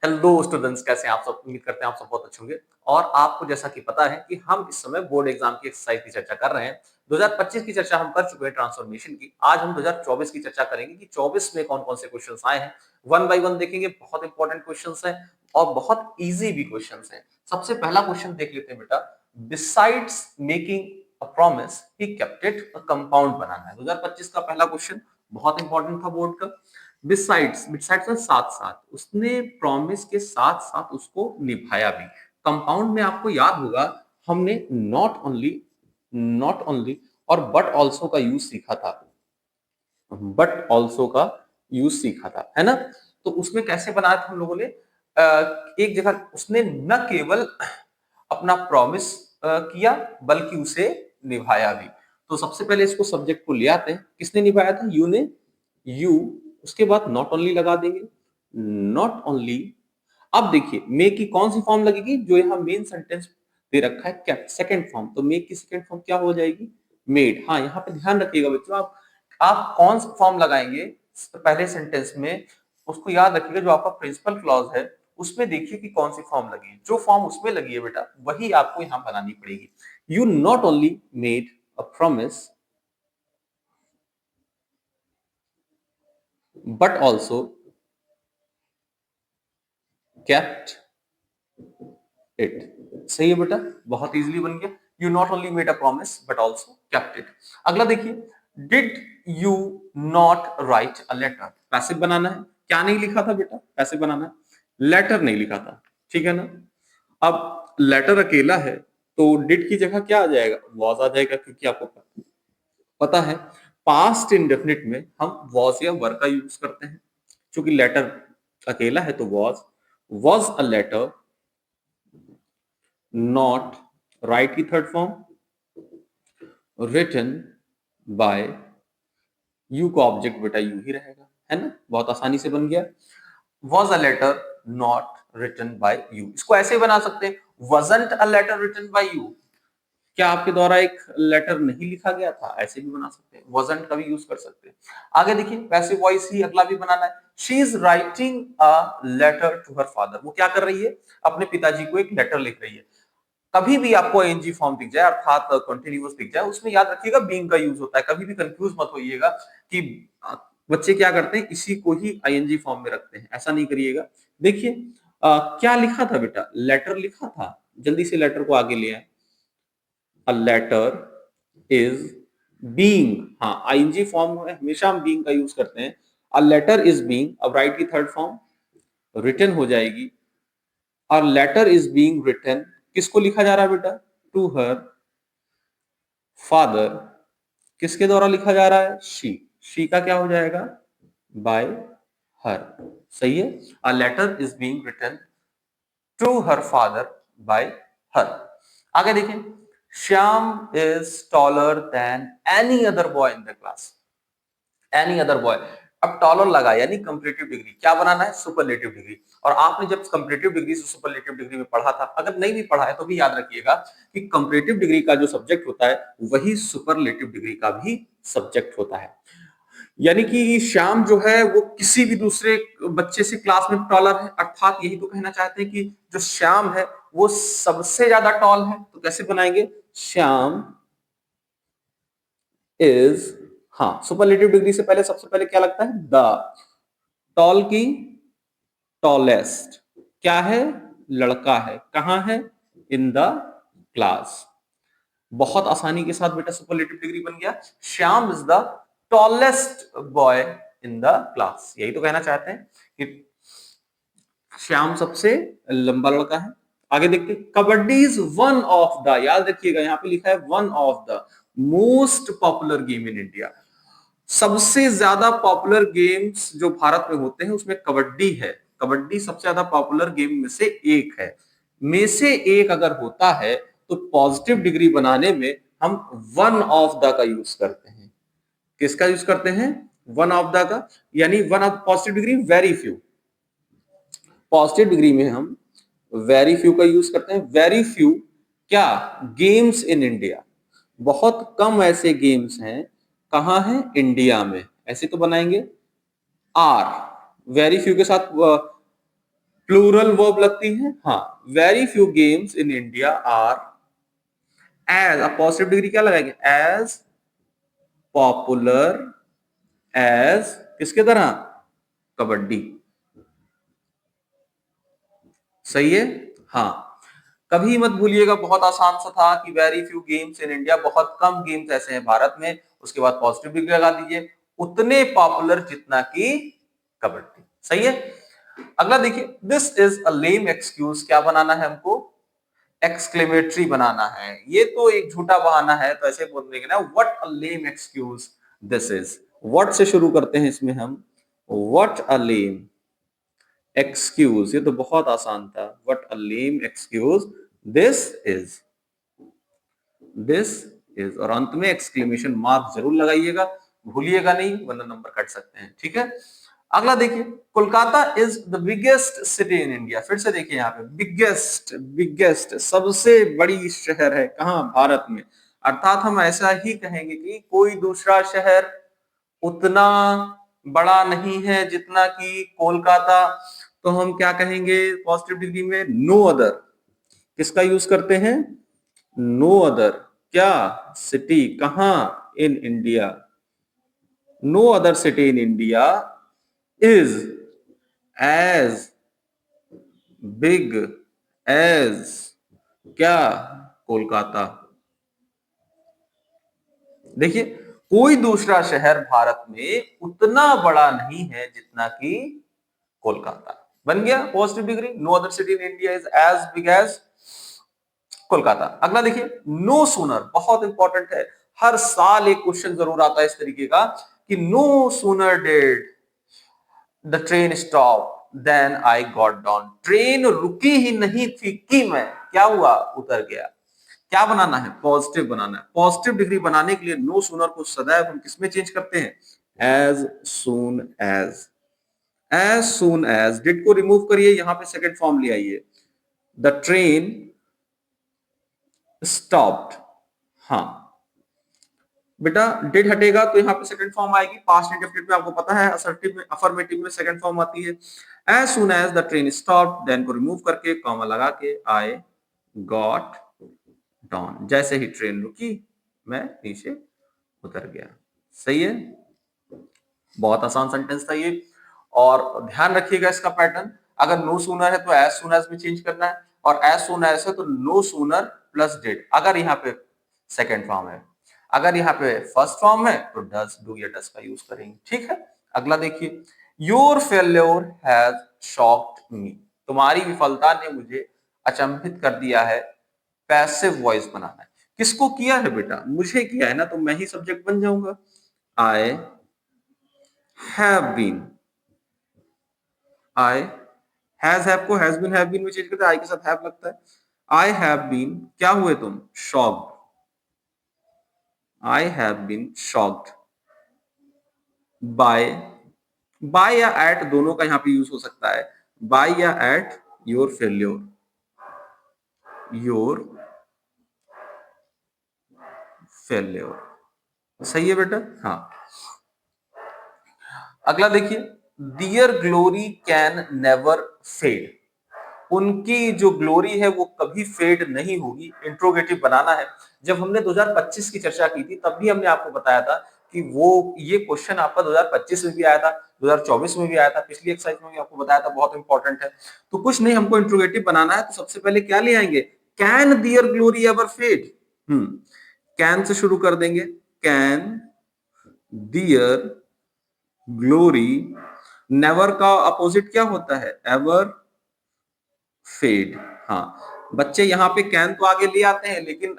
Hello students, कैसे हैं आप सब। उम्मीद करते हैं आप सब बहुत अच्छे होंगे। और आपको जैसा कि पता है कि हम इस समय बोर्ड एग्जाम की एक्सरसाइज की चर्चा कर रहे हैं। 2025 की चर्चा हम कर चुके हैं ट्रांसफॉर्मेशन की। आज हम 2024 की चर्चा करेंगे कि 24 में कौन कौन से क्वेश्चंस आए हैं। वन बाय वन देखेंगे। बहुत इंपॉर्टेंट क्वेश्चंस हैं और बहुत इजी भी क्वेश्चंस हैं। सबसे पहला क्वेश्चन देख लेते हैं बेटा। Besides making a promise he kept it, a compound बनाना है। 2025 का पहला क्वेश्चन बहुत इंपॉर्टेंट था बोर्ड का। बिसाइड्स, बिसाइड्स साथ साथ, उसने प्रॉमिस के साथ साथ उसको निभाया भी। कंपाउंड में आपको याद होगा हमने नॉट ओनली और बट ऑल्सो का यूज सीखा था। बट ऑल्सो का यूज सीखा था, है ना। तो उसमें कैसे बनाया था हम लोगों ने, एक जगह उसने न केवल अपना प्रॉमिस किया बल्कि उसे निभाया भी। तो सबसे पहले इसको सब्जेक्ट को ले आते हैं। किसने निभाया था? यू ने। यू, उसके बाद नॉट ओनली लगा देंगे। Not only. अब देखिए मे की कौन सी फॉर्म लगेगी? जो यहां मेन सेंटेंस दे रखा है केप्ट, सेकंड फॉर्म। तो मे की सेकंड फॉर्म क्या हो जाएगी? मेड। हाँ, यहाँ पे ध्यान रखिएगा बच्चों, आप कौन सा फॉर्म लगाएंगे पहले सेंटेंस में, उसको याद रखिएगा। जो आपका प्रिंसिपल क्लॉज है उसमें देखिए कि कौन सी फॉर्म लगी है। जो फॉर्म उसमें लगी है बेटा वही आपको यहां बनानी पड़ेगी। You not only made a promise but also kept it. सही है बेटा, बहुत इजीली बन गया। You not only made a promise but also kept it. अगला देखिए, did you not write a letter. Passive बनाना है। क्या नहीं लिखा था बेटा? पैसिव बनाना है, लेटर नहीं लिखा था, ठीक है ना। अब लेटर अकेला है तो डिड की जगह क्या आ जाएगा? वॉज आ जाएगा, क्योंकि आपको पता है पास्ट इंडेफिनिट में हम वॉज या वर का यूज करते हैं। क्योंकि लेटर अकेला है तो was a letter not, write की third form written by. You का ऑब्जेक्ट बेटा यू ही रहेगा, है ना। बहुत आसानी से बन गया। Was a letter not written by you. इसको ऐसे बना सकते हैं, wasn't a letter written by you. क्या आपके द्वारा एक लेटर नहीं लिखा गया था? ऐसे भी बना सकते हैं, वॉजंट का भी यूज कर सकते हैं। आगे देखिए, पैसिव वॉइस ही अगला भी बनाना है। She is writing a letter to her father. वो क्या कर रही है? अपने पिताजी को एक लेटर लिख रही है। कभी भी आपको आईएनजी फॉर्म दिख जाए अर्थात कंटीन्यूअस दिख जाए, उसमें याद रखिएगा बीइंग का यूज होता है। कभी भी कंफ्यूज मत होइएगा कि बच्चे क्या करते हैं, इसी को ही आईएनजी फॉर्म में रखते हैं। ऐसा नहीं करिएगा। देखिए क्या लिखा था बेटा? लेटर लिखा था। जल्दी से लेटर को आगे ले आए। A letter is being. हाँ, आईएनजी फॉर्म में हमेशा हम बीइंग का यूज करते हैं। A letter is being. अब राइट की थर्ड फॉर्म रिटन हो जाएगी। और लेटर इज बीइंग रिटन, किसको लिखा जा रहा है बेटा? To her father. किसके द्वारा लिखा जा रहा है? शी का क्या हो जाएगा? By her. सही है। A letter is being written to her father by her. आगे देखें, Shyam is taller than any other boy in the class. Any other boy. अब टॉलर लगा यानी कंपैरेटिव डिग्री। क्या बनाना है? Superlative degree. और आपने जब कंपैरेटिव डिग्री से सुपरलेटिव डिग्री में पढ़ा था, अगर नहीं भी पढ़ा है तो भी याद रखिएगा कि कंपैरेटिव डिग्री का जो सब्जेक्ट होता है वही सुपरलेटिव डिग्री का भी सब्जेक्ट होता है। यानी कि श्याम जो है वो किसी भी दूसरे बच्चे से क्लास में टॉलर है, अर्थात यही तो कहना चाहते हैं कि जो श्याम है वो सबसे ज्यादा टॉल है। तो कैसे बनाएंगे? श्याम इज, हाँ, सुपरलेटिव डिग्री से पहले सबसे पहले क्या लगता है? द। टॉल की टॉलेस्ट क्या है? लड़का है। कहां है? इन द क्लास। बहुत आसानी के साथ बेटा सुपरलेटिव डिग्री बन गया। Shyam is the tallest boy in the class. यही तो कहना चाहते हैं कि श्याम सबसे लंबा लड़का है। आगे देखते हैं, kabaddi is one of the, याद रखिएगा यहां पे लिखा है one of the most popular game in India. सबसे ज्यादा पॉपुलर गेम्स जो भारत में होते हैं उसमें कबड्डी है। कबड्डी सबसे ज्यादा पॉपुलर गेम में से एक है। में से एक अगर होता है तो पॉजिटिव डिग्री बनाने में हम वन ऑफ द का यूज करते हैं। किसका यूज करते हैं? वन ऑफ द का। यानी one of positive degree very few. Positive degree में हम वेरी फ्यू का यूज करते हैं। वेरी फ्यू क्या? Games in India. बहुत कम ऐसे गेम्स हैं। कहां है? इंडिया में। ऐसे तो बनाएंगे। आर, वेरी फ्यू के साथ प्लूरल वर्ब लगती है। हाँ, very few games in India are as, अब पॉजिटिव डिग्री क्या लगाएंगे, एज पॉपुलर एज किसके तरह, कबड्डी। सही है। हाँ, कभी मत भूलिएगा, बहुत आसान सा था कि very few games in India, बहुत कम गेम्स ऐसे हैं भारत में, उसके बाद पॉजिटिव डिग्री लगा दीजिए, उतने पॉपुलर जितना कि कबड्डी। सही है। अगला देखिए, this is a lame excuse, क्या बनाना है हमको, एक्सक्लेमेटरी बनाना है। ये तो एक झूठा बहाना है, तो ऐसे बोल देंगे ना, what a lame excuse this is. What से शुरू करते हैं इसमें हम, व्हाट अ लेम एक्सक्यूज, ये तो बहुत आसान था, what a lame excuse this is, this is, और अंत में एक्सक्लेमेशन मार्क जरूर लगाइएगा, भूलिएगा नहीं वरना नंबर कट सकते हैं। ठीक है। अगला देखिए, Kolkata is the biggest city in India. फिर से देखिए यहाँ पे, बिगेस्ट, बिगेस्ट सबसे बड़ी शहर है कहाँ, भारत में। अर्थात हम ऐसा ही कहेंगे कि कोई दूसरा शहर उतना बड़ा नहीं है जितना कि कोलकाता। तो हम क्या कहेंगे पॉजिटिव डिग्री में, नो अदर। किसका यूज करते हैं, नो अदर, क्या, सिटी, कहां, in India, no other city in India is as big as, क्या, कोलकाता। देखिए, कोई दूसरा शहर भारत में उतना बड़ा नहीं है जितना कि कोलकाता। बन गया positive degree, no other city in India is as big as Kolkata. अगला देखिए, नो सूनर, बहुत इंपॉर्टेंट है, हर साल एक क्वेश्चन जरूर आता है इस तरीके का कि no sooner did the train stop than I got down, train रुकी ही नहीं थी कि मैं क्या हुआ, उतर गया। क्या बनाना है, पॉजिटिव बनाना है। पॉजिटिव डिग्री बनाने के लिए नो सूनर को सदैव हम किसमें चेंज करते हैं, as soon as. As soon as, did को रिमूव करिए, यहां पे सेकंड फॉर्म ले आइए, द ट्रेन स्टॉप्ड। हाँ बेटा, डिड हटेगा तो यहाँ पे सेकंड फॉर्म आएगी, पास्ट इंडेफिनिट में आपको पता है, असर्टिव में, अफर्मेटिव में सेकंड फॉर्म आती है। As soon as the train stop, then को रिमूव करके कॉमा लगा के आई गॉट डाउन, जैसे ही ट्रेन रुकी मैं नीचे उतर गया। सही है, बहुत आसान सेंटेंस था ये। और ध्यान रखिएगा इसका पैटर्न, अगर नो सूनर है तो एज सून एज में चेंज करना है, और एज सून एज है तो नो सूनर प्लस डिड, अगर यहाँ पे सेकेंड फॉर्म है। अगर यहाँ पे फर्स्ट फॉर्म है तो डज, डू या डज का यूज करेंगे। ठीक है। अगला देखिए, योर फेल्योर हैज शॉक्ड मी, तुम्हारी विफलता ने मुझे अचंभित कर दिया है। पैसिव वॉइस बनाना है, किसको किया है बेटा, मुझे किया है ना, तो मैं ही सब्जेक्ट बन जाऊंगा। I have been, I have को हैज बीन में चेंज करते हैं, आई के साथ हैव लगता है। आई हैव बीन, क्या हुए तुम, shocked, I have been shocked by, by या एट दोनों का यहाँ पे यूज हो सकता है, बाय या at your failure, your failure. सही है बेटा। हाँ, अगला देखिए, dear glory can never fade, उनकी जो ग्लोरी है वो कभी फेड नहीं होगी। इंट्रोगेटिव बनाना है। जब हमने 2025 की चर्चा की थी तब भी हमने आपको बताया था कि वो ये क्वेश्चन आपका 2025 में भी आया था, 2024 में भी आया था, पिछली एक्सरसाइज में भी आपको बताया था, बहुत इंपॉर्टेंट है। तो कुछ नहीं, हमको इंट्रोगेटिव बनाना है, तो सबसे पहले क्या ले आएंगे, can dear glory ever fade. Can से शुरू कर देंगे, कैन डियर ग्लोरी, नेवर का अपोजिट क्या होता है, एवर फेड। हाँ, बच्चे यहाँ पे कैन तो आगे ले आते हैं लेकिन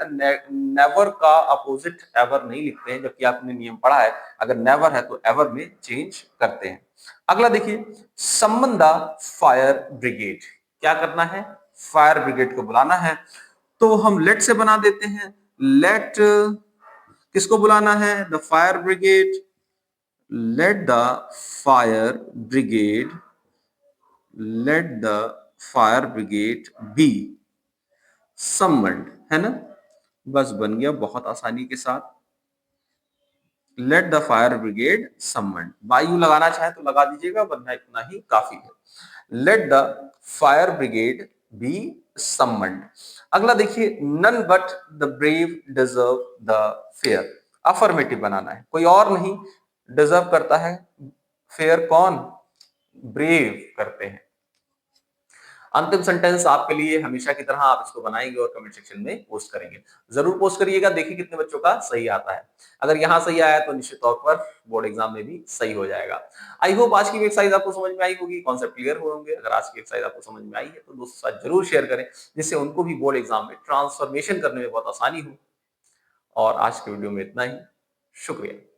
नेवर का अपोजिट एवर नहीं लिखते हैं, जबकि आपने नियम पढ़ा है अगर नेवर है तो एवर में चेंज करते हैं। अगला देखिए, समन द फायर ब्रिगेड, क्या करना है, फायर ब्रिगेड को बुलाना है। तो हम लेट से बना देते हैं, लेट किसको बुलाना है, the fire brigade, let the fire brigade, let the fire brigade be summoned, है ना, बस बन गया बहुत आसानी के साथ, let the fire brigade summoned. वायु लगाना चाहे तो लगा दीजिएगा वरना इतना ही काफी है। Let the fire brigade be summoned. अगला देखिए, none but the brave deserve the fair. Affirmative बनाना है, कोई और नहीं डिजर्व करता है फेयर, कौन? ब्रेव करते हैं। अंतिम सेंटेंस आपके लिए हमेशा की तरह आप इसको बनाएंगे और कमेंट सेक्शन में पोस्ट करेंगे। जरूर पोस्ट करिएगा, देखिए कितने बच्चों का सही आता है। अगर यहाँ सही आया तो निश्चित तौर पर बोर्ड एग्जाम में भी सही हो जाएगा। आई होप आज की एक्सरसाइज आपको समझ में आई होगी, कॉन्सेप्ट क्लियर हुए होंगे। अगर आज की एक्सरसाइज आपको समझ में आई है तो दोस्तों के साथ जरूर शेयर करें, जिससे उनको भी बोर्ड एग्जाम में ट्रांसफॉर्मेशन करने में बहुत आसानी हो। और आज के वीडियो में इतना ही। शुक्रिया।